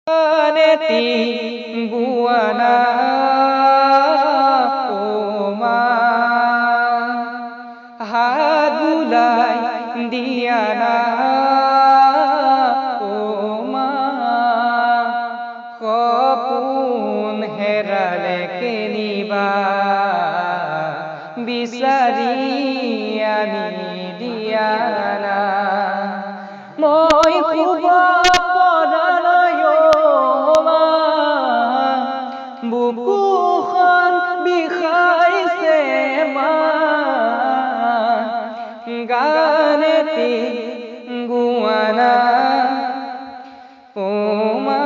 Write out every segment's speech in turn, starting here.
গানেতি Guiana ও মা হাত বুলাই দিয়ানা ও মা সপোন হেৰালে কেনিবা বিচাৰি আনি দিয়ানা মই শুব পৰা নাই মা বুকুখন বিষাইছে মা গানেতি গুৱানা ও মা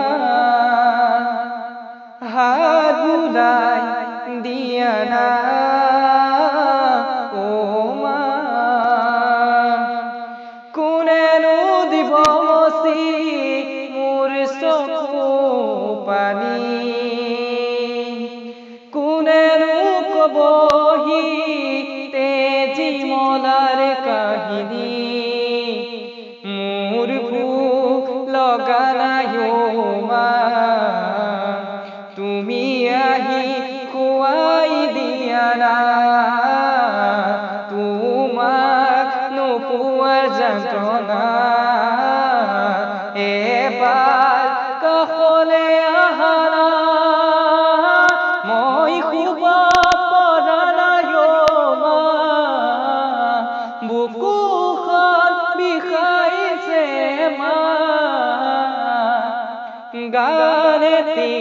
হাত বুলাই দিয়ানা ও মা কোনেনো দিব মচি মোৰ চকু পানী কোনেনো কবহি তেজী মলাৰ কাহিনী মোৰ ভোক লগা নাই অ' মা তুমি আহি খুৱাই দিয়া না তোমাক নোপোৱাৰ যন্ত্ৰণা এবাৰ কাষলে আহা না মই শুব পৰা নাই অ' মা বুকুখন বিষাইছে মা গানেতি